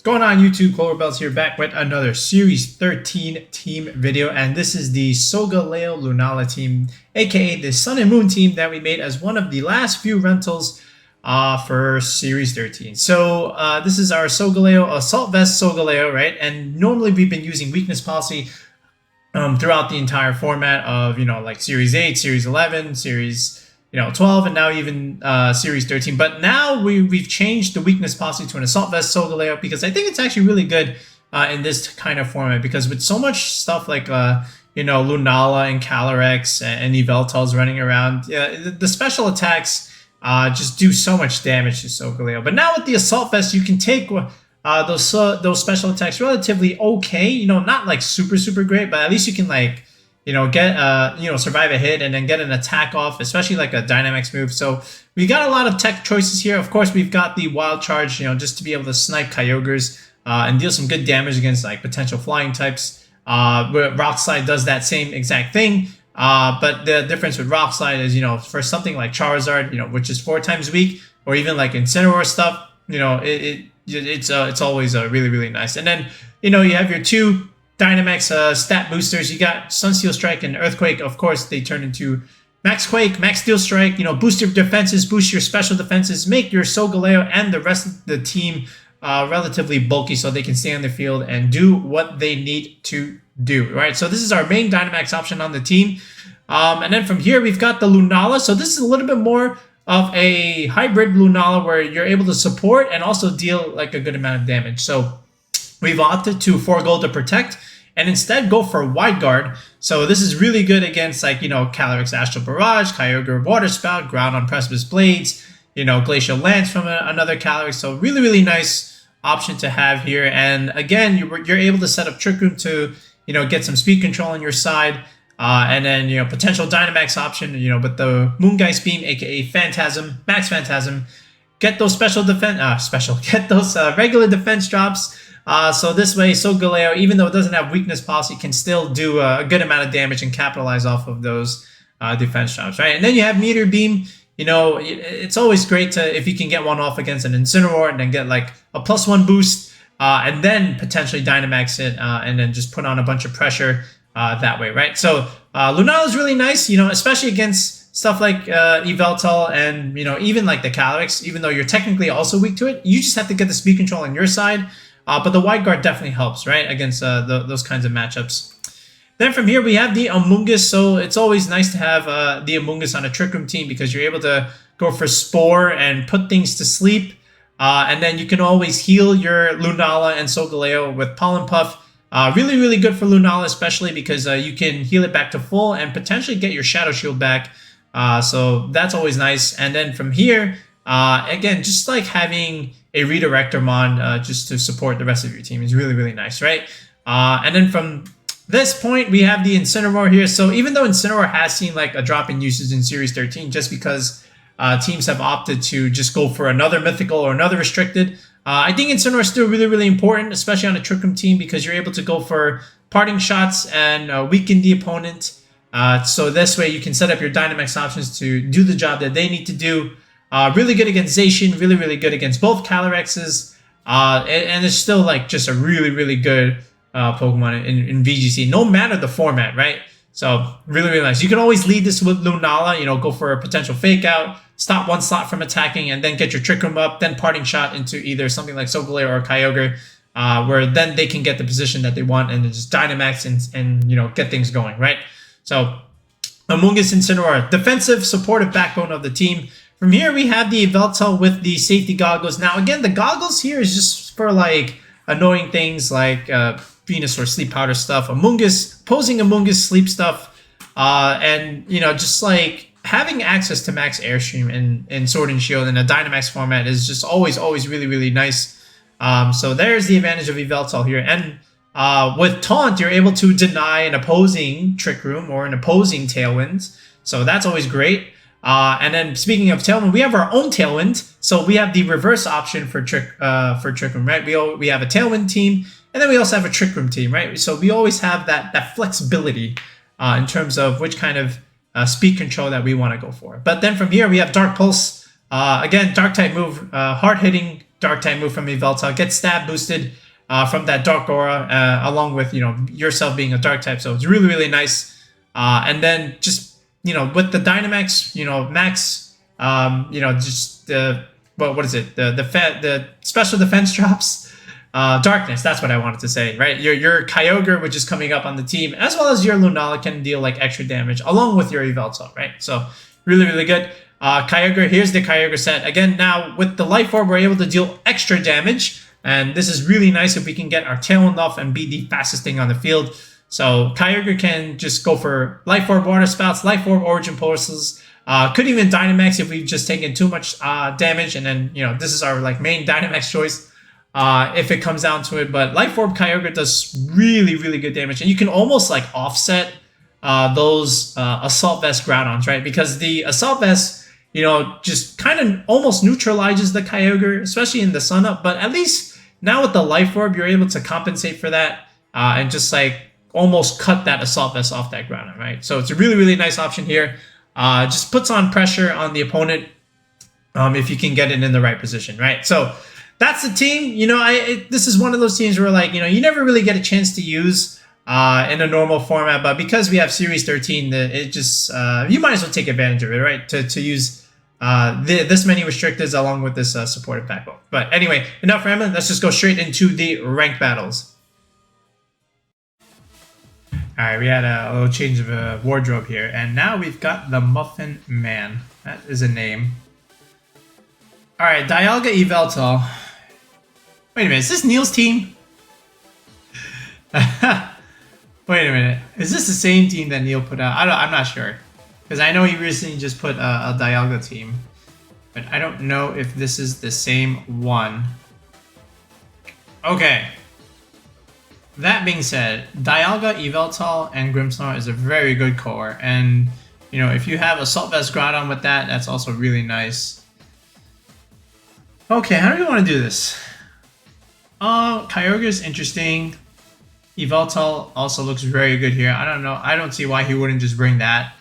Going on YouTube, KYOGRE here, back with another Series 13 team video, and this is the Solgaleo Lunala team, aka the Sun and Moon team that we made as one of the last few rentals for Series 13. So this is our Solgaleo, Assault Vest Solgaleo, right? And normally we've been using weakness policy throughout the entire format of, like Series 8, Series 11, Series 12, and now even Series 13. But now we've changed the weakness policy to an Assault Vest Solgaleo because I think it's actually really good in this kind of format, because with so much stuff like Lunala and Calyrex and Yveltals running around, the special attacks just do so much damage to Solgaleo. But now with the Assault Vest, you can take those special attacks relatively okay, not like super great, but at least you can get survive a hit and then get an attack off, especially like a dynamax move. So we got a lot of tech choices here. Of course, we've got the wild charge, just to be able to snipe Kyogres and deal some good damage against like potential flying types. Rock Slide does that same exact thing, but the difference with Rock Slide is, for something like Charizard, which is 4 times weak, or even like Incineroar stuff, it's always really nice. And then you have your 2 Dynamax stat boosters. You got Sun Steelspike and Earthquake. Of course, they turn into Max Quake, Max Steelspike. Boost your defenses, boost your special defenses, make your Solgaleo and the rest of the team relatively bulky so they can stay on the field and do what they need to do. Right. So this is our main Dynamax option on the team. And then from here we've got the Lunala. So this is a little bit more of a hybrid Lunala where you're able to support and also deal like a good amount of damage. So we've opted to forego the protect and instead go for wide guard. So this is really good against Calyrex Astral Barrage, Kyogre Water Spout, Groudon Precipice Blades, Glacial Lance from another Calyrex. So really nice option to have here. And again, you're able to set up Trick Room to get some speed control on your side. And then potential Dynamax option, with the Moongeist Beam, aka Phantasm, Max Phantasm. Get those get those regular defense drops. So this way, Solgaleo, even though it doesn't have weakness policy, can still do a good amount of damage and capitalize off of those defense drops, right? And then you have Meteor Beam. It's always great to, if you can get one off against an Incineroar and then get like a +1 boost, and then potentially Dynamax it, and then just put on a bunch of pressure that way, right? So Lunala is really nice, especially against stuff like Yveltal and even like the Calyrex. Even though you're technically also weak to it, you just have to get the speed control on your side. But the wide guard definitely helps, right, against those kinds of matchups. Then from here, we have the amoongus. So it's always nice to have the amoongus on a Trick Room team because you're able to go for Spore and put things to sleep. And then you can always heal your Lunala and Solgaleo with Pollen Puff. Really good for Lunala, especially because you can heal it back to full and potentially get your Shadow Shield back. So that's always nice. And then from here, again, just like having a Redirector Mon just to support the rest of your team is really nice, right? And then from this point, we have the Incineroar here. So even though Incineroar has seen like a drop in usage in Series 13, just because teams have opted to just go for another mythical or another restricted, I think Incineroar is still really important, especially on a Trick Room team, because you're able to go for parting shots and weaken the opponent. So this way you can set up your Dynamax options to do the job that they need to do. Really good against Zacian, really good against both Calyrexes, and it's still like just a really good Pokemon in VGC, no matter the format, right? So really nice. You can always lead this with Lunala, go for a potential fake out, stop one slot from attacking, and then get your Trick Room up, then parting shot into either something like Solgaleo or Kyogre, where then they can get the position that they want and then just Dynamax and get things going, right? So Amoongus Incineroar, defensive, supportive backbone of the team. From here, we have the Yveltal with the safety goggles. Now, again, the goggles here is just for like annoying things like Venusaur sleep powder stuff, opposing Amoongus sleep stuff, and just like having access to max airstream in Sword and Shield in a Dynamax format is just always really nice. So there's the advantage of Yveltal here. And with Taunt, you're able to deny an opposing Trick Room or an opposing Tailwind. So that's always great. And then speaking of Tailwind, we have our own Tailwind. So we have the reverse option for Trick Room, right? We have a Tailwind team, and then we also have a Trick Room team, right? So we always have that flexibility in terms of which kind of speed control that we want to go for. But then from here, we have Dark Pulse. Again, Dark type move, hard hitting dark type move from Yveltal. Get stab boosted from that Dark Aura, along with, you know, yourself being a dark type. So it's really, really nice. And then just, you know, with the Dynamax, you know, Max, you know, just the, what is it? The special defense drops. Darkness, that's what I wanted to say, right? Your Kyogre, which is coming up on the team, as well as your Lunala, can deal like extra damage along with your Yveltal, right? So really, really good. Kyogre, here's the Kyogre set. Again, now with the Life Orb, we're able to deal extra damage. And this is really nice if we can get our Tailwind off and be the fastest thing on the field. So Kyogre can just go for Life Orb Water Spouts, Life Orb Origin Pulses. Could even Dynamax if we've just taken too much damage. And then, you know, this is our like main Dynamax choice if it comes down to it. But Life Orb Kyogre does really, really good damage. And you can almost like offset those Assault Vest Groudons, right? Because the Assault Vest, you know, just kind of almost neutralizes the Kyogre, especially in the Sun Up. But at least now with the Life Orb, you're able to compensate for that and just like almost cut that Assault Vest off that Groudon, right? So it's a really, really nice option here. Just puts on pressure on the opponent if you can get it in the right position, right? So that's the team. You know, this is one of those teams where, like, you know, you never really get a chance to use in a normal format, but because we have Series 13, it just you might as well take advantage of it, right? To use this many restricteds along with this supportive backbone. But anyway, enough rambling. Let's just go straight into the ranked battles. All right, we had a little change of wardrobe here, and now we've got the Muffin Man. That is a name. All right, Dialga Yveltal. Wait a minute, is this Neil's team? Wait a minute, is this the same team that Neil put out? I'm not sure, because I know he recently just put a Dialga team, but I don't know if this is the same one. Okay. That being said, Dialga, Yveltal, and Grimmsnarl is a very good core, and you know, if you have Assault Vest Groudon with that, that's also really nice. Okay, how do we want to do this? Kyogre is interesting. Yveltal also looks very good here. I don't know. I don't see why he wouldn't just bring that.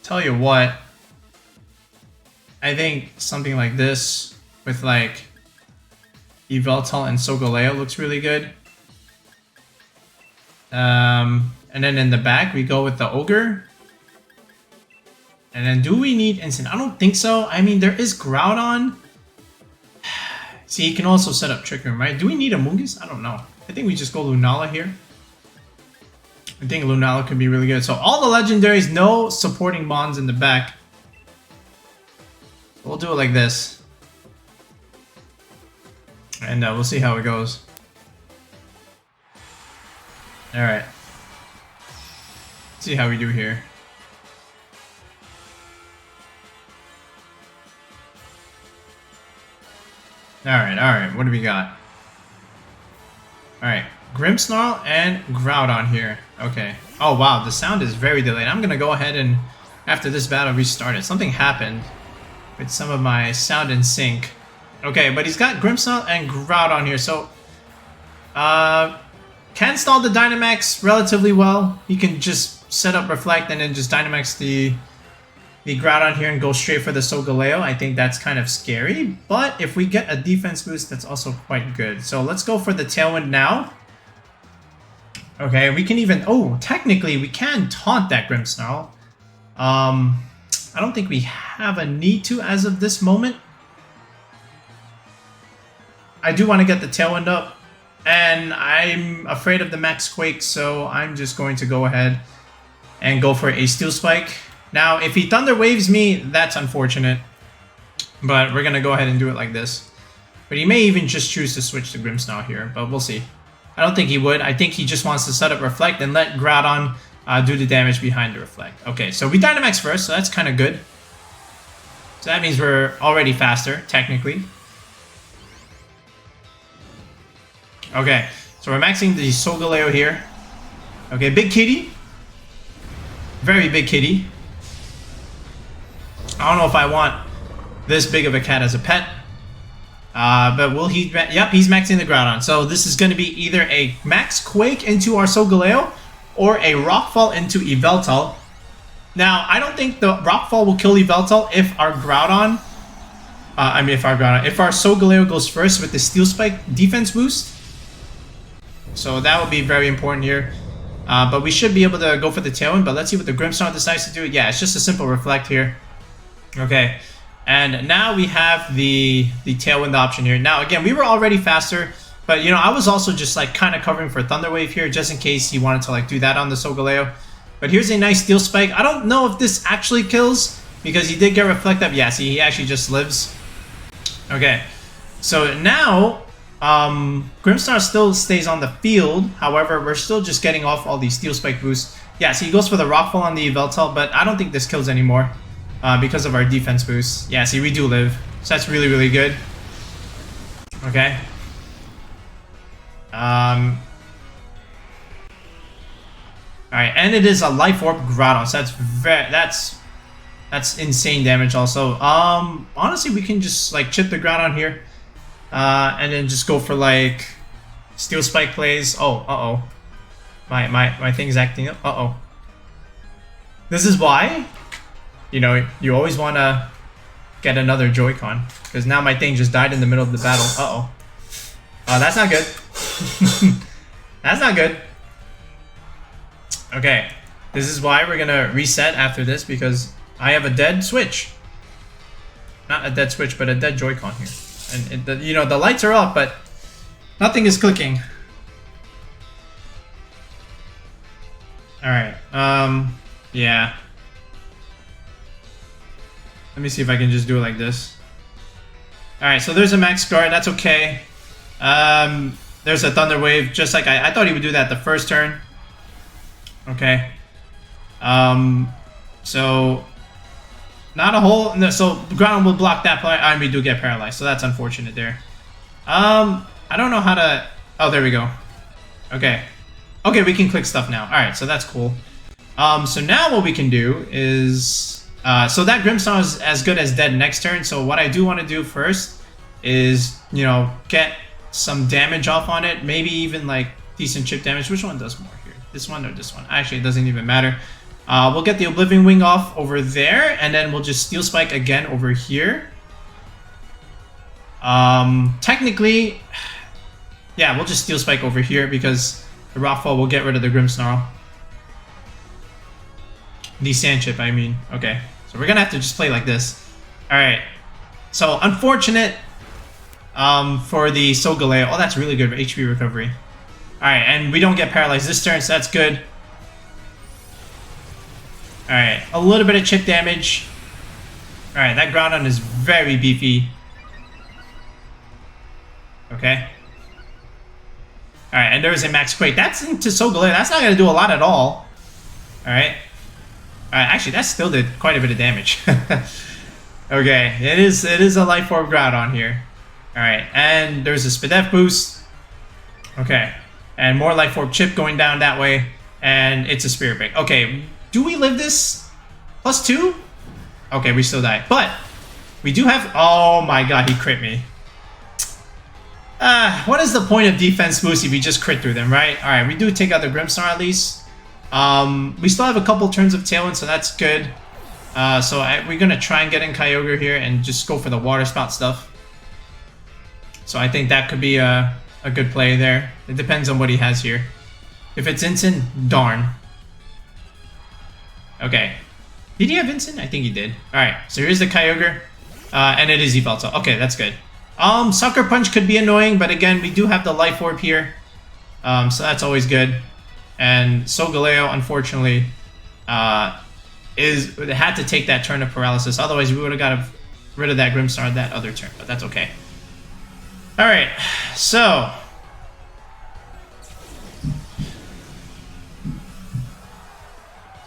Tell you what. I think something like this with like Yveltal and Solgaleo looks really good. And then in the back we go with the Ogre. And then do we need Incineroar? I don't think so. I mean, there is Groudon. See, he can also set up Trick Room, right? Do we need amoongus? I don't know. I think we just go Lunala here. I think Lunala could be really good. So all the legendaries, no supporting bonds in the back. We'll do it like this. And we'll see how it goes. Alright. See how we do here. Alright, what do we got? Alright, Grimmsnarl and Groudon here. Okay. Oh wow, the sound is very delayed. I'm gonna go ahead and, after this battle, restart it. Something happened with some of my sound in sync. Okay, but he's got Grimmsnarl and Groudon here, so can stall the Dynamax relatively well. He can just set up Reflect and then just Dynamax the Groudon here and go straight for the Solgaleo. I think that's kind of scary, but if we get a defense boost, that's also quite good. So let's go for the Tailwind now. Okay, we can even... Oh, technically, we can taunt that Grimmsnarl. I don't think we have a need to as of this moment. I do want to get the Tailwind up, and I'm afraid of the Max Quakes, so I'm just going to go ahead and go for a Steel Spike. Now, if he Thunder Waves me, that's unfortunate, but we're going to go ahead and do it like this. But he may even just choose to switch to Grimmsnarl here, but we'll see. I don't think he would. I think he just wants to set up Reflect and let Groudon do the damage behind the Reflect. Okay, so we Dynamax first, so that's kind of good. So that means we're already faster, technically. Okay, so we're maxing the Solgaleo here. Okay, big kitty. Very big kitty. I don't know if I want this big of a cat as a pet. But will he... Yep, he's maxing the Groudon. So this is going to be either a Max Quake into our Solgaleo or a Rockfall into Yveltal. Now, I don't think the Rockfall will kill Yveltal if our Groudon... if our Solgaleo goes first with the Steel Spike defense boost. So that would be very important here. But we should be able to go for the Tailwind, but let's see what the Grimmsnarl decides to do. Yeah, it's just a simple Reflect here. Okay, and now we have the Tailwind option here. Now, again, we were already faster, but, you know, I was also just, like, kind of covering for Thunder Wave here, just in case he wanted to, like, do that on the Solgaleo. But here's a nice Steel Spike. I don't know if this actually kills, because he did get Reflect Up. Yeah, see, he actually just lives. Okay, so now... Grimmsnarl still stays on the field. However, we're still just getting off all these Steel Spike boosts. Yeah, so he goes for the Rockfall on the Yveltal, but I don't think this kills anymore because of our defense boosts. Yeah, see, we do live. So that's really, really good. Okay. Alright, and it is a Life Orb Groudon, so that's insane damage also. Honestly, we can just, like, chip the Groudon here. And then just go for, like, Steel Spike plays. Oh, my thing's acting up. This is why, you know, you always want to get another Joy-Con, because now my thing just died in the middle of the battle. Oh, that's not good. That's not good. Okay, this is why we're gonna reset after this, because I have a dead Switch. Not a dead Switch, but a dead Joy-Con here. And you know, the lights are up, but nothing is clicking. Alright, yeah. Let me see if I can just do it like this. Alright, so there's a Max Guard, that's okay. There's a Thunder Wave, just like I thought he would do that the first turn. Okay. So... Not a whole... No, so Groudon will block that play, and we do get paralyzed, so that's unfortunate there. I don't know how to... Oh, there we go. Okay. Okay, we can click stuff now. Alright, so that's cool. So now what we can do is... so that Grimmsnarl is as good as dead next turn, so what I do want to do first is, you know, get some damage off on it. Maybe even, like, decent chip damage. Which one does more here? This one or this one? Actually, it doesn't even matter. We'll get the Oblivion Wing off over there, and then we'll just Steel Spike again over here. Technically, yeah, we'll just Steel Spike over here because the Rockfall will get rid of the Grimmsnarl. The Sand Chip, I mean. Okay, so we're gonna have to just play like this. Alright, so unfortunate for the Solgaleo. Oh, that's really good for HP recovery. Alright, and we don't get paralyzed this turn, so that's good. Alright, a little bit of chip damage. Alright, that Groudon is very beefy. Okay. Alright, and there's a Max Quake. That's into Solgaleo. That's not going to do a lot at all. Alright. Alright, actually, that still did quite a bit of damage. Okay, it is a Life Orb Groudon here. Alright, and there's a Spadef boost. Okay, and more Life Orb Chip going down that way. And it's a Spirit Break. Okay, do we live this? +2? Okay, we still die. But we do have... Oh my god, he crit me. What is the point of defense boost if we just crit through them, right? Alright, we do take out the Grimmsnarl at least. We still have a couple turns of Tailwind, so that's good. We're going to try and get in Kyogre here and just go for the Water Spout stuff. So I think that could be a good play there. It depends on what he has here. If it's Incin, darn. Okay. Did he have Incin? I think he did. Alright, so here's the Kyogre. And it is Yveltal. Okay, that's good. Sucker Punch could be annoying, but again, we do have the Life Orb here. So that's always good. And Solgaleo, unfortunately, had to take that turn of paralysis. Otherwise, we would have got rid of that Grimmsnarl that other turn, but that's okay. Alright, so...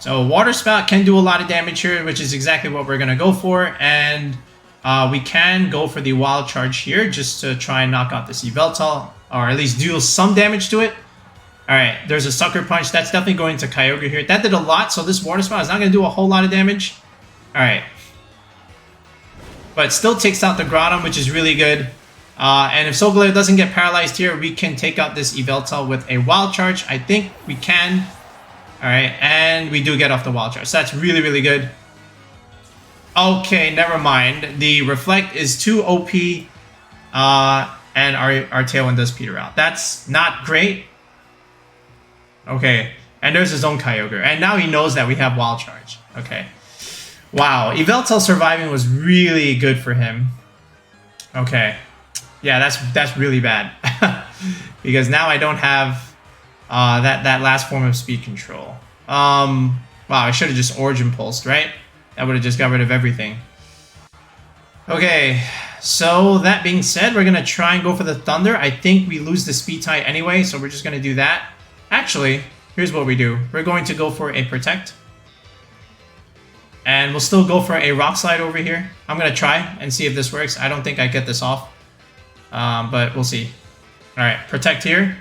So Water Spout can do a lot of damage here, which is exactly what we're going to go for. And we can go for the Wild Charge here just to try and knock out this Yveltal, or at least deal some damage to it. Alright, there's a Sucker Punch. That's definitely going to Kyogre here. That did a lot, so this Water Spout is not going to do a whole lot of damage. Alright. But still takes out the Groudon, which is really good. And if Solgaleo doesn't get paralyzed here, we can take out this Yveltal with a Wild Charge. I think we can. Alright, and we do get off the wild charge. So that's really, really good. Okay, never mind. The Reflect is too OP. And our Tailwind does peter out. That's not great. Okay, and there's his own Kyogre. And now he knows that we have wild charge. Okay. Wow, Yveltal surviving was really good for him. Okay. Yeah, that's really bad. Because now I don't have that last form of speed control. Wow, I should have just Origin Pulsed, right? That would have just got rid of everything. Okay, so that being said, we're going to try and go for the Thunder. I think we lose the speed tie anyway, so we're just going to do that. Actually, here's what we do. We're going to go for a Protect. And we'll still go for a Rock Slide over here. I'm going to try and see if this works. I don't think I get this off. But we'll see. Alright, Protect here.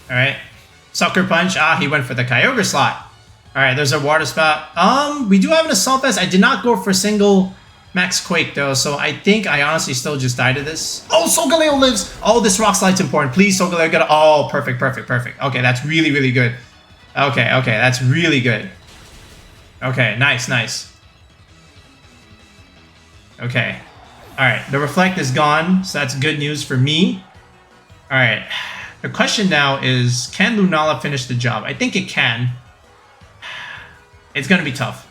Alright. Sucker Punch. Ah, he went for the Kyogre slot. Alright, there's a Water Spout. We do have an Assault Vest. I did not go for single Max Quake though, so I think I honestly still just died to this. Oh, Solgaleo lives! Oh, this Rock Slide's important. Please, Solgaleo, get a... Oh, perfect, perfect, perfect. Okay, that's really, really good. Okay, okay, that's really good. Okay, nice, nice. Okay. Alright, the Reflect is gone, so that's good news for me. Alright, the question now is, can Lunala finish the job? I think it can. It's gonna be tough.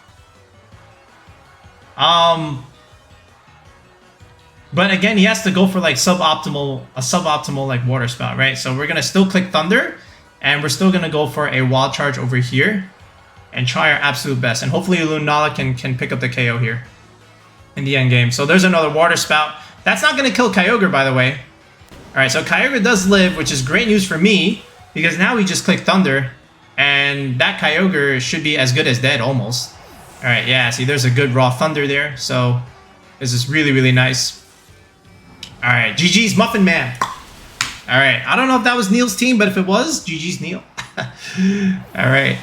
But again, he has to go for like a suboptimal like Water Spout, right? So we're gonna still click Thunder, and we're still gonna go for a Wild Charge over here, and try our absolute best. And hopefully Lunala can pick up the KO here in the end game. So there's another Water Spout. That's not gonna kill Kyogre, by the way. All right, so Kyogre does live, which is great news for me because now we just click Thunder, and that Kyogre should be as good as dead almost. All right, yeah. See, there's a good raw Thunder there. So this is really, really nice. All right, GG's Muffin Man. All right, I don't know if that was Neil's team, but if it was, GG's Neil. All right.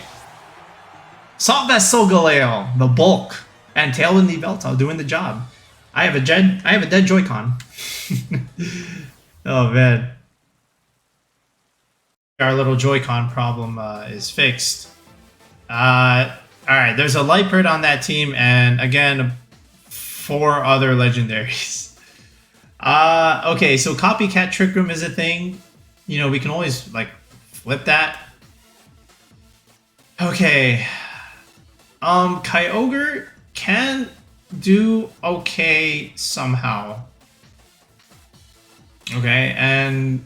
Assault Vest Solgaleo, the bulk, and Tailwind Yveltal doing the job. I have a dead Joy-Con. Oh man. Our little Joy-Con problem is fixed. Alright, there's a Liepard on that team, and again, 4 other legendaries. Okay, so Copycat Trick Room is a thing. You know, we can always, like, flip that. Okay. Kyogre can do okay somehow. Okay, and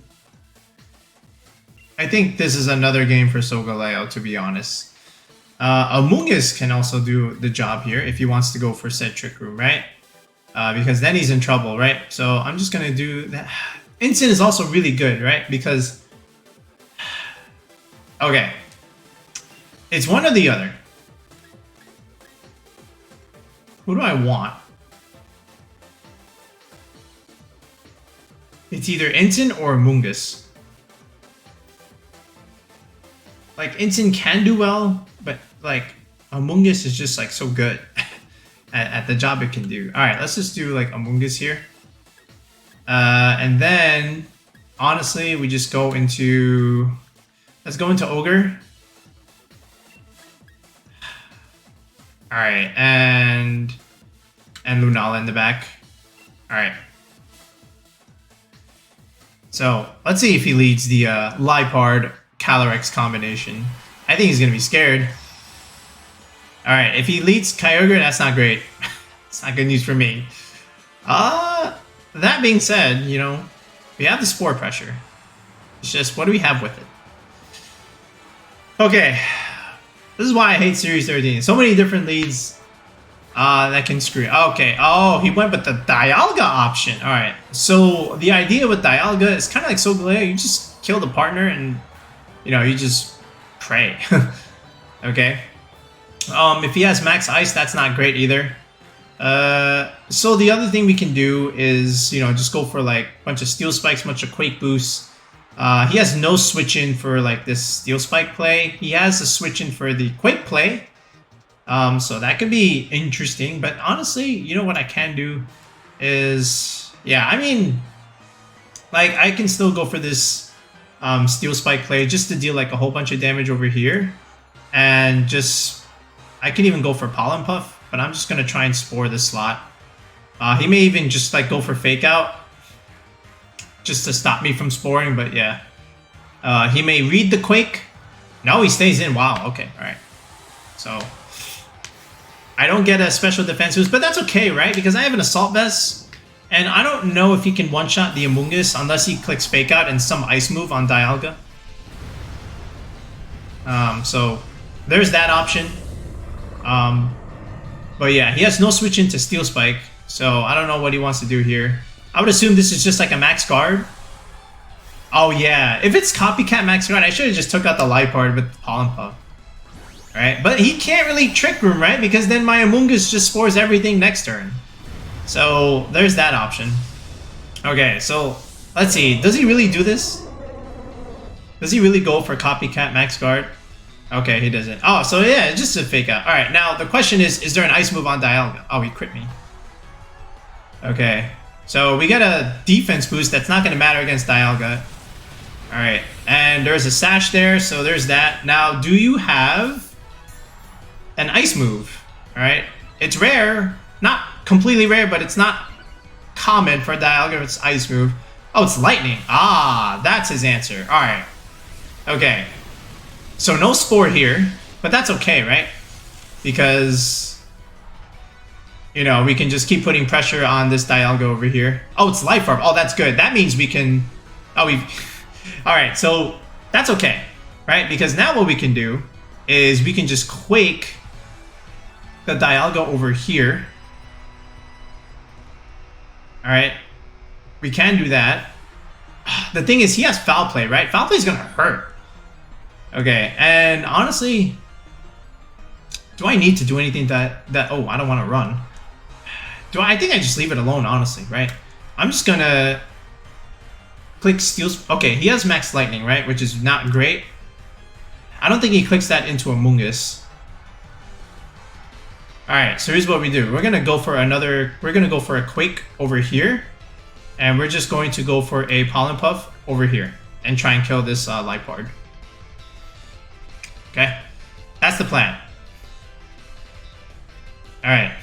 I think this is another game for Solgaleo, to be honest. Amoongus can also do the job here if he wants to go for said Trick Room, right? Because then he's in trouble, right? So I'm just going to do that. Incin is also really good, right? Because... Okay. It's one or the other. Who do I want? It's either Incin or Amoongus. Like, Incin can do well, but, like, Amoongus is just, like, so good at the job it can do. Alright, let's just do, like, Amoongus here. And then, honestly, we just go into... Let's go into Ogre. Alright, and Lunala in the back. Alright. So, let's see if he leads the Liepard Calyrex combination. I think he's going to be scared. Alright, if he leads Kyogre, that's not great. It's not good news for me. That being said, you know, we have the Spore Pressure. It's just, what do we have with it? Okay. This is why I hate Series 13. So many different leads that can screw. Okay. Oh, he went with the Dialga option. Alright. So, the idea with Dialga is kind of like Solgaleo. You just kill the partner and, you know, you just pray. Okay. If he has Max Ice, that's not great either. So the other thing we can do is, you know, just go for like a bunch of Steel Spikes, bunch of Quake Boosts. He has no switch in for like this Steel Spike play. He has a switch in for the Quake play. So that could be interesting. But honestly, you know what I can do is, yeah, I mean, like I can still go for this Steel Spike play just to deal like a whole bunch of damage over here. And just, I could even go for Pollen Puff, but I'm just going to try and Spore this slot. He may even just like go for Fake Out just to stop me from Sporing, but yeah. He may read the Quake. No, he stays in. Wow, okay, alright. So, I don't get a special defense boost, but that's okay, right? Because I have an Assault Vest. And I don't know if he can one-shot the Amoongus unless he clicks Fake Out and some Ice move on Dialga. So there's that option. But yeah, he has no switch into Steel Spike, so I don't know what he wants to do here. I would assume this is just like a Max Guard. Oh yeah, if it's Copycat Max Guard, I should have just took out the Liepard with Pollen Puff. Right? But he can't really Trick Room, right? Because then my Amoongus just spores everything next turn. So there's that option. Okay, so let's see. Does he really do this? Does he really go for Copycat Max Guard? Okay, he doesn't. Oh, so yeah, it's just a Fake Out. Alright, now the question is there an Ice move on Dialga? Oh, he crit me. Okay, so we get a defense boost that's not going to matter against Dialga. Alright, and there's a Sash there, so there's that. Now, do you have an Ice move? Alright, it's rare. Not completely rare, but it's not common for Dialga. It's Ice move. Oh, it's Lightning. Ah, that's his answer. Alright. Okay. So no Spore here, but that's okay, right? Because, you know, we can just keep putting pressure on this Dialga over here. Oh, it's Life Orb. Oh, that's good. That means we can... Oh, we... Alright, so that's okay, right? Because now what we can do is we can just Quake the Dialga over here. Alright, we can do that. The thing is, he has Foul Play, right? Foul Play is going to hurt. Okay, and honestly, do I need to do anything that oh, I don't want to run. I think I just leave it alone, honestly, right? I'm just going to click Steel... Okay, he has Max Lightning, right? Which is not great. I don't think he clicks that into Amoongus. Alright, so here's what we do. We're gonna go for a Quake over here. And we're just going to go for a Pollen Puff over here. And try and kill this Liepard. Okay? That's the plan. Alright.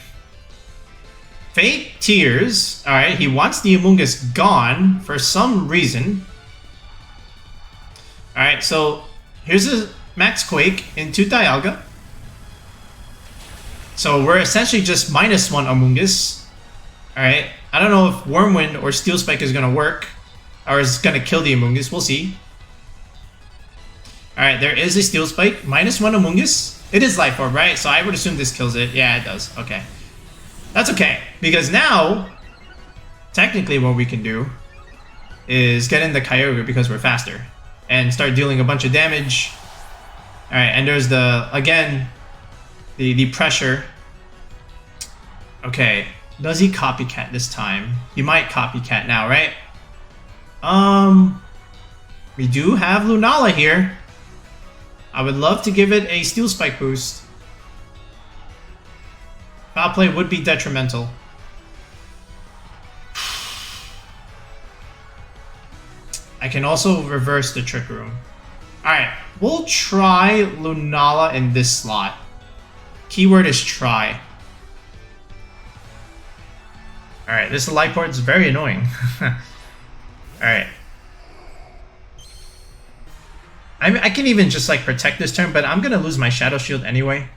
Fate Tears. Alright, he wants the Amoongus gone for some reason. Alright, so here's a Max Quake into Dialga. So we're essentially just -1 Amoongus. Alright. I don't know if Wormwind or Steel Spike is going to work. Or is going to kill the Amoongus. We'll see. Alright, there is a Steel Spike. -1 Amoongus. It is Life Orb, right? So I would assume this kills it. Yeah, it does. Okay. That's okay. Because now, technically what we can do is get in the Kyogre because we're faster. And start dealing a bunch of damage. Alright, and there's the, again... The pressure. Okay. Does he Copycat this time? He might Copycat now, right? We do have Lunala here. I would love to give it a Steel Spike boost. Foul Play would be detrimental. I can also reverse the Trick Room. Alright, we'll try Lunala in this slot. Keyword is try. Alright, this Liepard is very annoying. Alright. I can even just like protect this turn, but I'm gonna lose my Shadow Shield anyway.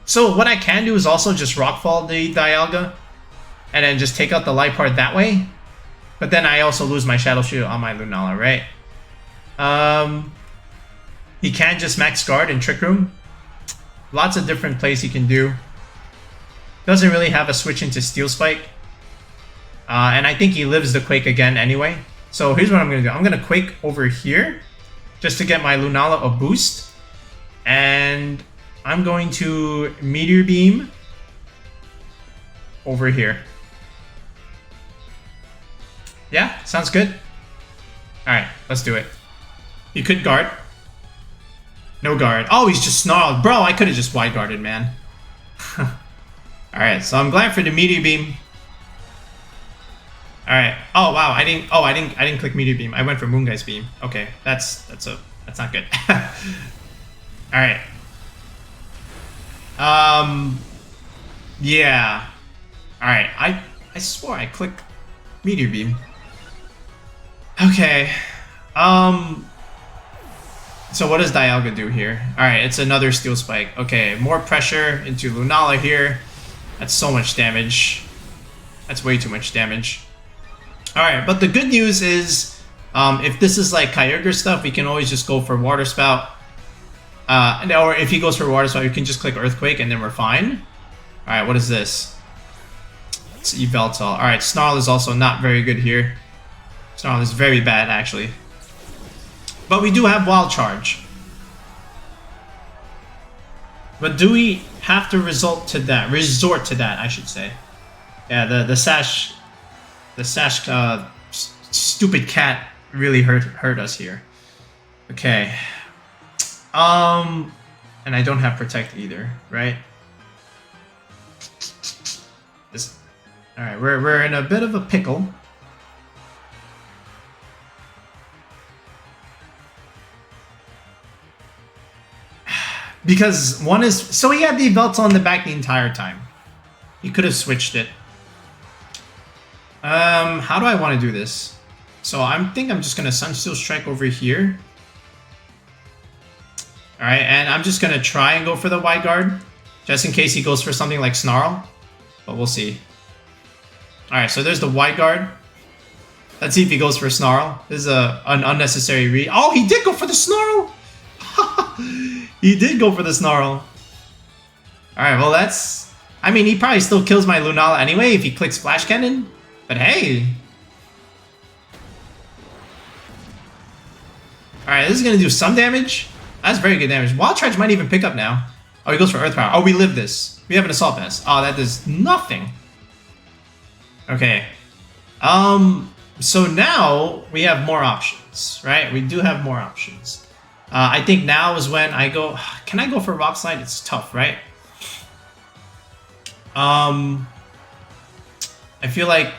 So what I can do is also just Rockfall the Dialga. And then just take out the Liepard that way. But then I also lose my Shadow Shield on my Lunala, right? He can just Max Guard and Trick Room. Lots of different plays he can do. Doesn't really have a switch into Steel Spike. And I think he lives the Quake again anyway. So here's what I'm going to do. I'm going to Quake over here. Just to get my Lunala a boost. And I'm going to Meteor Beam over here. Yeah, sounds good. Alright, let's do it. You could guard. No guard. Oh, he's just snarled. Bro, I could have just wide guarded, man. Alright, so I'm glad for the Meteor Beam. All right. Oh wow, I didn't click Meteor Beam. I went for Moon Guy's Beam. Okay, that's not good. All right. Yeah. All right. I swore I clicked Meteor Beam. Okay. So what does Dialga do here? All right, it's another Steel Spike. Okay, more pressure into Lunala here. That's so much damage. That's way too much damage. All right, but the good news is, if this is like Kyogre stuff, we can always just go for Water Spout. Or if he goes for Water Spout, you can just click Earthquake and then we're fine. All right, what is this? It's Yveltal. All right, Snarl is also not very good here. Snarl is very bad, actually. But we do have Wild Charge. But do we have to resort to that, I should say. Yeah, the Sash stupid cat really hurt us here. Okay. And I don't have Protect either, right? Alright, we're in a bit of a pickle. Because one is... So he had the Yveltal on the back the entire time. He could have switched it. How do I want to do this? So I think I'm just going to Sunsteel Strike over here. Alright, and I'm just going to try and go for the Wide Guard. Just in case he goes for something like Snarl. But we'll see. Alright, so there's the Wide Guard. Let's see if he goes for Snarl. This is an unnecessary read. Oh, he did go for the Snarl! He did go for the Snarl. Alright, well that's... I mean, he probably still kills my Lunala anyway if he clicks Splash Cannon. But hey! Alright, this is going to do some damage. That's very good damage. Wild Charge might even pick up now. Oh, he goes for Earth Power. Oh, we live this. We have an Assault Pass. Oh, that does nothing. Okay. So now we have more options, right? We do have more options. I think now is when I go... Can I go for Rock Slide? It's tough, right? I feel like...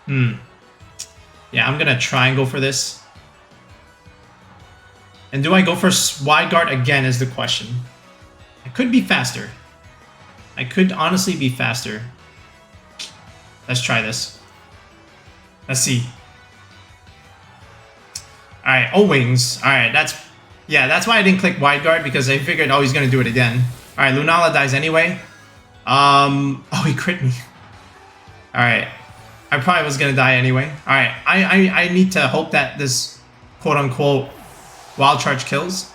Yeah, I'm gonna try and go for this. And do I go for Wide Guard again is the question. I could be faster. I could honestly be faster. Let's try this. Let's see. Alright, O-Wings. Alright, that's why I didn't click Wide Guard, because I figured, oh, he's gonna do it again. Alright, Lunala dies anyway. Oh, he crit me. Alright. I probably was gonna die anyway. Alright, I need to hope that this quote-unquote Wild Charge kills.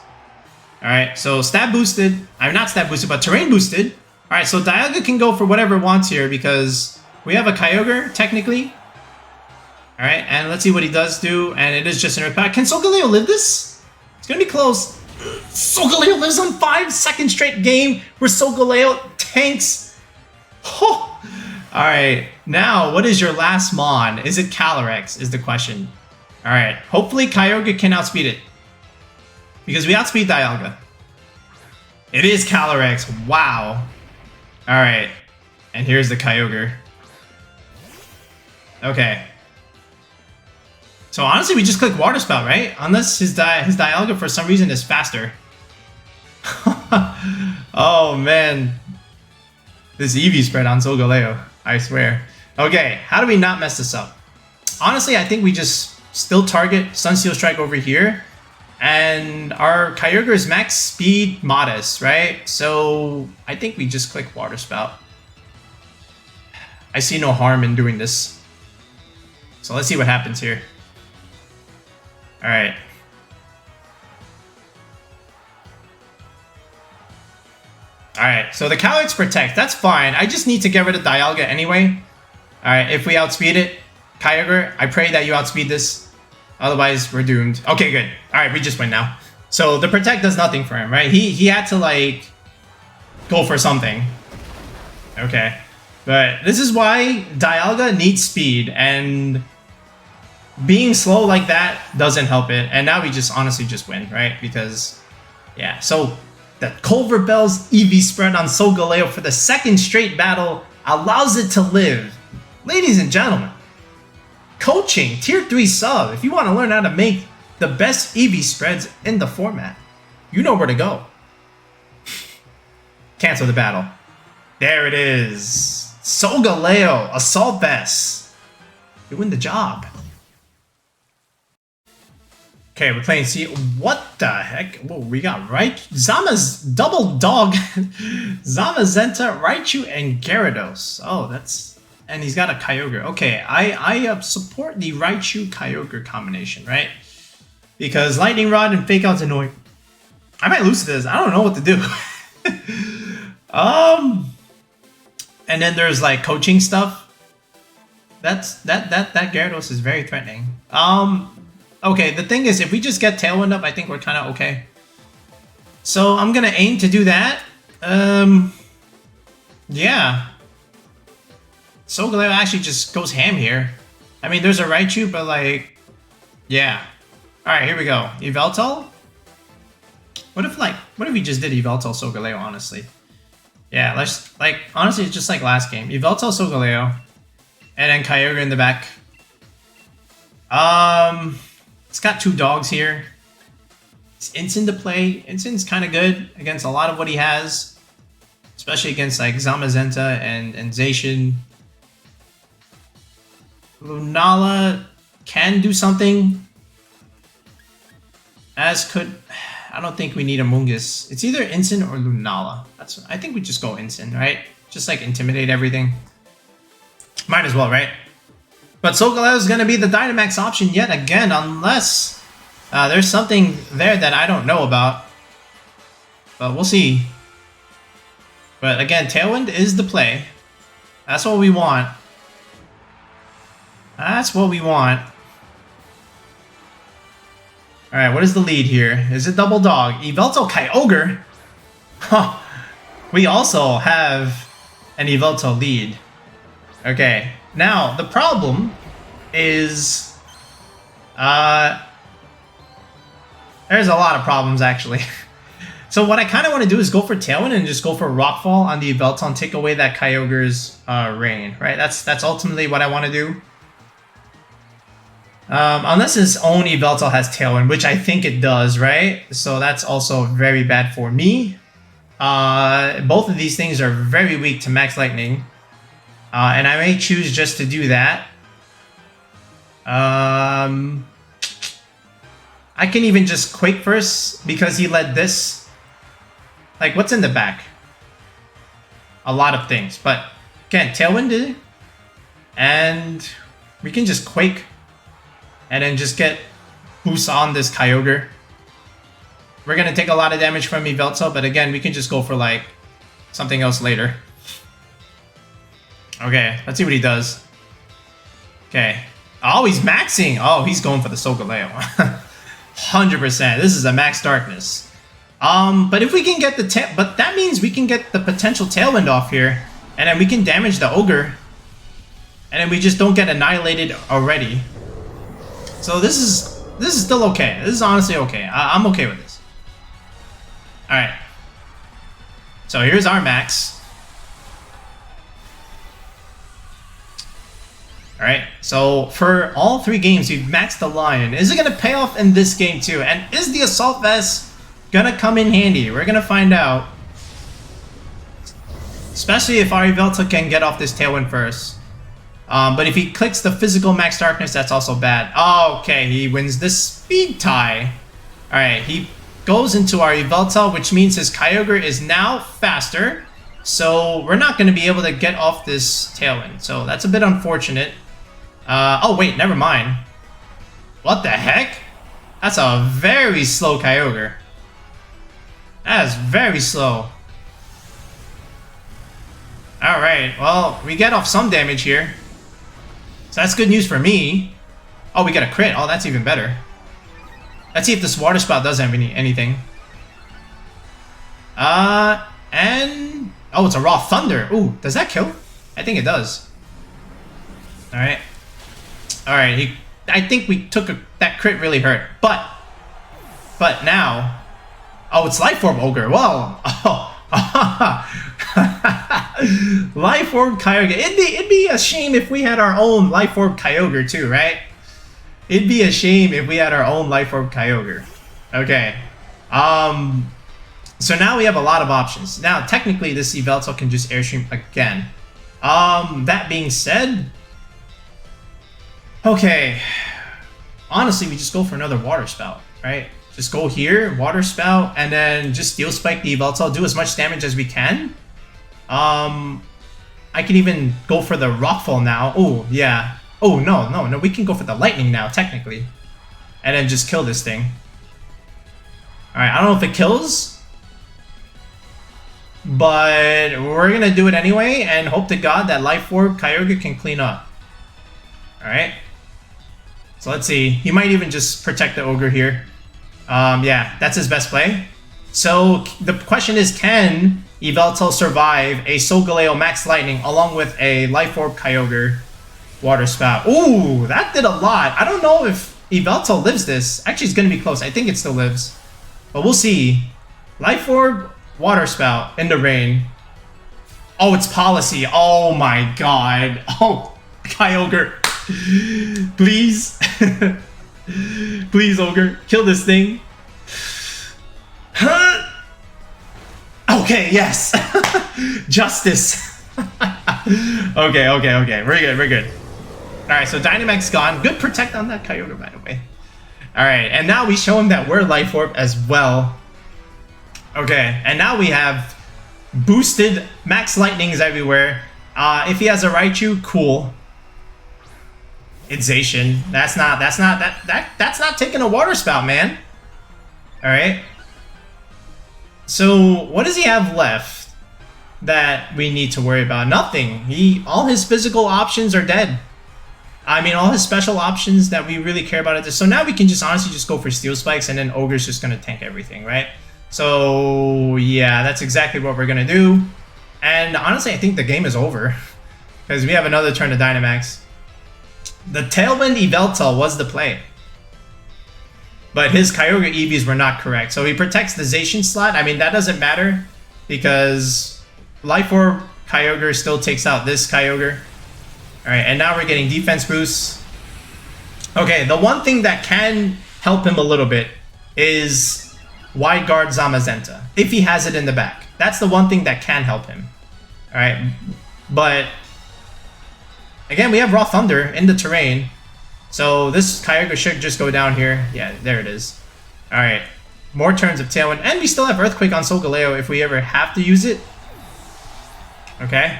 Alright, so stab boosted. I'm not stab boosted, but terrain boosted. Alright, so Dialga can go for whatever it wants here, because we have a Kyogre, technically. Alright, and let's see what he does do. And it is just an Earth Power. Can Solgaleo live this? It's gonna be close. Solgaleo lives on 5 second straight game where Solgaleo tanks. Oh. Alright, now what is your last Mon? Is it Calyrex is the question. Alright, hopefully Kyogre can outspeed it. Because we outspeed Dialga. It is Calyrex. Wow. Alright, and here's the Kyogre. Okay. So honestly, we just click Water Spout, right? Unless his Dialga for some reason is faster. Oh man. This EV spread on Solgaleo, I swear. Okay, how do we not mess this up? Honestly, I think we just still target Sunsteel Strike over here. And our Kyogre is max speed modest, right? So I think we just click Water Spout. I see no harm in doing this. So let's see what happens here. Alright. Alright, so the Calyrex Protect, that's fine. I just need to get rid of Dialga anyway. Alright, if we outspeed it, Kyogre, I pray that you outspeed this. Otherwise, we're doomed. Okay, good. Alright, we just win now. So the Protect does nothing for him, right? He had to, like, go for something. Okay. But this is why Dialga needs speed, and being slow like that doesn't help it. And now we just honestly just win, right? Because, yeah. So the Culver Bell's EV spread on Solgaleo for the second straight battle allows it to live. Ladies and gentlemen, coaching tier 3 sub. If you want to learn how to make the best EV spreads in the format, you know where to go. Cancel the battle. There it is. Solgaleo, Assault Vest. Doing the job. Okay, we're playing C. What the heck? Whoa, we got Zama's double dog. Zamazenta, Raichu, and Gyarados. Oh, that's... And he's got a Kyogre. Okay, I support the Raichu Kyogre combination, right? Because Lightning Rod and Fake Out's annoying. I might lose to this. I don't know what to do. And then there's like coaching stuff. That Gyarados is very threatening. Okay, the thing is, if we just get Tailwind up, I think we're kind of okay. So I'm gonna aim to do that. Yeah. Solgaleo actually just goes ham here. I mean, there's a Raichu, but like, yeah. All right, here we go. Yveltal. What if we just did Yveltal Solgaleo? Honestly, yeah. Let's honestly, it's just like last game. Yveltal Solgaleo, and then Kyogre in the back. It's got two dogs here. It's Incin to play. Incin's kind of good against a lot of what he has, especially against like Zamazenta and Zacian. Lunala can do something. As could... I don't think we need amoongus. It's either Incin or Lunala. I think we just go Incin, right? Just like intimidate everything. Might as well, right? But Solgaleo is going to be the Dynamax option yet again, unless there's something there that I don't know about. But we'll see. But again, Tailwind is the play. That's what we want. That's what we want. Alright, what is the lead here? Is it double dog? Yveltal Kyogre? Huh. We also have an Yveltal lead. Okay. Now, the problem is... there's a lot of problems, actually. So what I kind of want to do is go for Tailwind and just go for Rockfall on the Yveltal and take away that Kyogre's reign, right? That's ultimately what I want to do. Unless his own Yveltal has Tailwind, which I think it does, right? So that's also very bad for me. Both of these things are very weak to Max Lightning. And I may choose just to do that. I can even just Quake first because he led this. Like, what's in the back? A lot of things. But, again, Tailwind did it. And we can just Quake. And then just get boosts on this Kyogre. We're going to take a lot of damage from Yveltal, but again, we can just go for like something else later. Okay, let's see what he does. Okay. Oh, he's maxing. Oh, he's going for the Solgaleo. 100%. This is a max darkness. But if we can get the but that means we can get the potential Tailwind off here, and then we can damage the Ogre, and then we just don't get annihilated already. So this is still okay. This is honestly okay. I'm okay with this. All right. So here's our max. All right. So for all 3 games, we've maxed the Lion. Is it gonna pay off in this game too? And is the Assault Vest gonna come in handy? We're gonna find out. Especially if our Yveltal can get off this Tailwind first. But if he clicks the physical max darkness, that's also bad. Oh, okay, he wins this speed tie. Alright, he goes into our Yveltal, which means his Kyogre is now faster. So we're not going to be able to get off this Tailwind. So that's a bit unfortunate. Oh, wait, never mind. What the heck? That's a very slow Kyogre. That is very slow. Alright, well, we get off some damage here. So that's good news for me. Oh, we got a crit. Oh, that's even better. Let's see if this Water Spout does have anything. And... Oh, it's a Raw Thunder. Ooh, does that kill? I think it does. Alright. Alright, I think we took that crit really hurt. But now... Oh, it's Life Orb Ogre. Well, oh, Life Orb Kyogre. It'd be a shame if we had our own Life Orb Kyogre too, right? It'd be a shame if we had our own Life Orb Kyogre. Okay. So now we have a lot of options. Now, technically, this Yveltal can just Airstream again. That being said... Okay. Honestly, we just go for another Water Spout, right? Just go here, Water Spout, and then just Steel Spike the Yveltal, do as much damage as we can. I can even go for the Rockfall now. Oh, yeah. Oh, no, we can go for the Lightning now, technically. And then just kill this thing. Alright, I don't know if it kills. But we're going to do it anyway and hope to God that Life Orb Kyogre can clean up. Alright. So let's see. He might even just protect the Ogre here. Yeah, that's his best play. So the question is, can Yveltal survive a Solgaleo Max Lightning along with a Life Orb Kyogre Water Spout? Ooh, that did a lot. I don't know if Yveltal lives this. Actually, it's going to be close. I think it still lives. But we'll see. Life Orb, Water Spout in the rain. Oh, it's Policy. Oh my god. Oh, Kyogre. Please. Please, Ogre. Kill this thing. Okay, yes. Justice. Okay. We're good. Alright, so Dynamax gone. Good protect on that Kyogre, by the way. Alright, and now we show him that we're Life Orb as well. Okay, and now we have boosted Max Lightnings everywhere. If he has a Raichu, cool. It's Zacian. That's not taking a Water Spout, man. Alright. So what does he have left that we need to worry about? Nothing. All his physical options are dead. I mean, all his special options that we really care about it. So now we can just honestly just go for Steel Spikes, and then Ogre's just gonna tank everything, right? So yeah, that's exactly what we're gonna do. And honestly, I think the game is over because we have another turn to Dynamax. The Tailwind Yveltal was the play, but his Kyogre EVs were not correct. So he protects the Zacian slot. I mean, that doesn't matter because Life Orb Kyogre still takes out this Kyogre. Alright, and now we're getting defense boosts. Okay, the one thing that can help him a little bit is Wide Guard Zamazenta, if he has it in the back. That's the one thing that can help him. Alright, but again, we have Raw Thunder in the terrain. So this Kyogre should just go down here. Yeah, there it is. Alright, more turns of Tailwind. And we still have Earthquake on Solgaleo if we ever have to use it. Okay.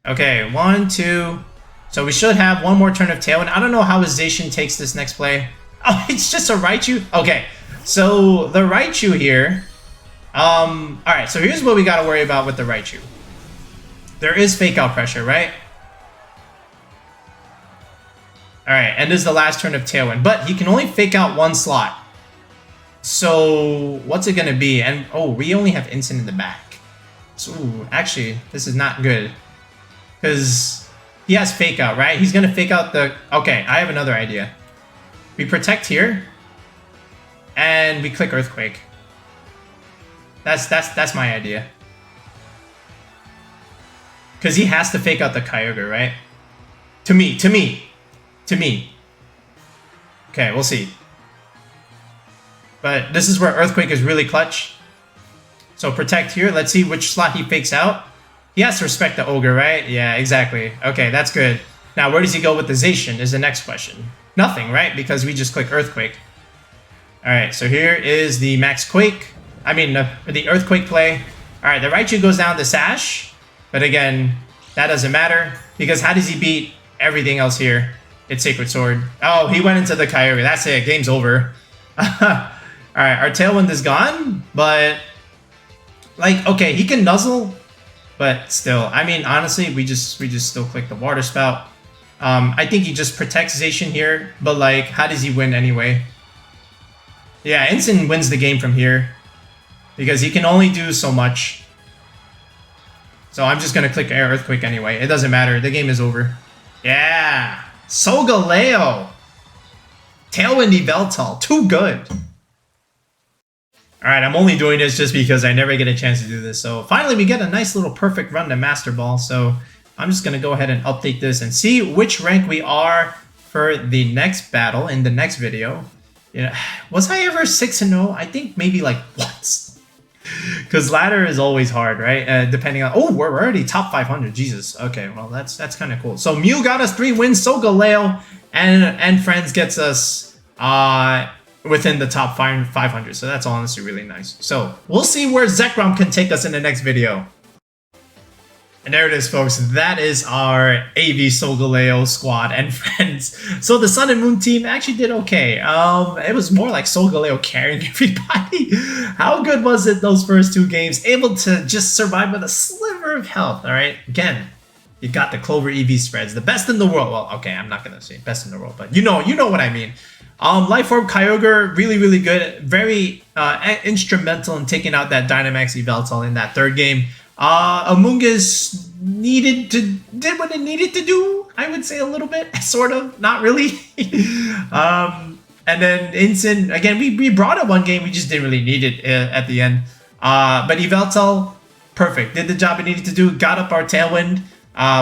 Okay, 1, 2. So we should have one more turn of Tailwind. I don't know how his Zacian takes this next play. Oh, it's just a Raichu? Okay, so the Raichu here. Alright, so here's what we gotta worry about with the Raichu. There is Fake Out pressure, right? Alright, and this is the last turn of Tailwind. But he can only Fake Out one slot. So what's it gonna be? And oh, we only have Incin in the back. So actually, this is not good. Because he has Fake Out, right? He's gonna Fake Out the... Okay, I have another idea. We protect here. And we click Earthquake. That's my idea. Because he has to Fake Out the Kyogre, right? To me. Okay, we'll see. But this is where Earthquake is really clutch. So protect here. Let's see which slot he fakes out. He has to respect the Ogre, right? Yeah, exactly. Okay, that's good. Now, where does he go with the Zacian is the next question. Nothing, right? Because we just click Earthquake. Alright, so here is the Max Quake. I mean, the Earthquake play. Alright, the Raichu goes down to Sash. But again, that doesn't matter. Because how does he beat everything else here? It's Sacred Sword. Oh, he went into the Kyogre. That's it. Game's over. Alright, our Tailwind is gone. But, like, okay, he can Nuzzle. But still, I mean, honestly, we just still click the Water Spout. I think he just protects Zacian here. But, like, how does he win anyway? Yeah, Incin wins the game from here. Because he can only do so much. So I'm just going to click Air Earthquake anyway. It doesn't matter. The game is over. Yeah! Solgaleo! Tailwind Yveltal. Too good. All right, I'm only doing this just because I never get a chance to do this. So finally, we get a nice little perfect run to Master Ball. So I'm just going to go ahead and update this and see which rank we are for the next battle in the next video. You know, was I ever 6-0? I think maybe like once. Because ladder is always hard, right? Depending on... Oh, we're already top 500. Jesus. Okay, well, that's kind of cool. So Mew got us 3 wins. Solgaleo and Friends gets us... within the top 500, so that's honestly really nice. So we'll see where Zekrom can take us in the next video. And there it is, folks. That is our AV Solgaleo squad and friends. So the Sun and Moon team actually did okay. It was more like Solgaleo carrying everybody. How good was it those first 2 games? Able to just survive with a sliver of health. All right, again. You got the Clover EV spreads, the best in the world. Well, okay, I'm not gonna say best in the world, but you know what I mean. Life Orb Kyogre, really good, very instrumental in taking out that Dynamax Yveltal in that 3rd game. Amoongus did what it needed to do. I would say a little bit, sort of, not really. And then Incin, again, we brought it 1 game, we just didn't really need it at the end. But Yveltal, perfect, did the job it needed to do, got up our Tailwind.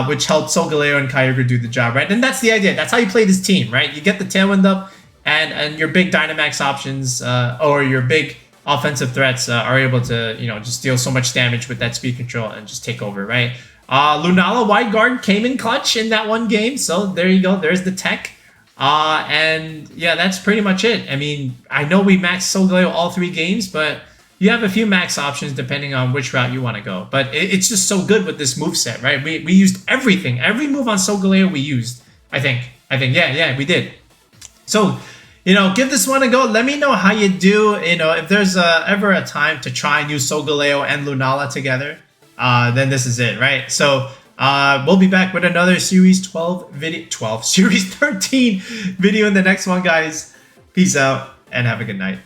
Which helped Solgaleo and Kyogre do the job, right? And that's the idea. That's how you play this team, right? You get the Tailwind up, and your big Dynamax options or your big offensive threats are able to, you know, just deal so much damage with that speed control and just take over, right? Lunala Wide Guard came in clutch in that 1 game, so there you go. There's the tech. And yeah, that's pretty much it. I mean, I know we maxed Solgaleo all 3 games, but you have a few max options depending on which route you want to go. But it's just so good with this moveset, right? We used everything. Every move on Solgaleo we used, I think. Yeah, we did. So, you know, give this one a go. Let me know how you do. You know, if there's ever a time to try and use Solgaleo and Lunala together, then this is it, right? So, we'll be back with another Series 13 video in the next one, guys. Peace out and have a good night.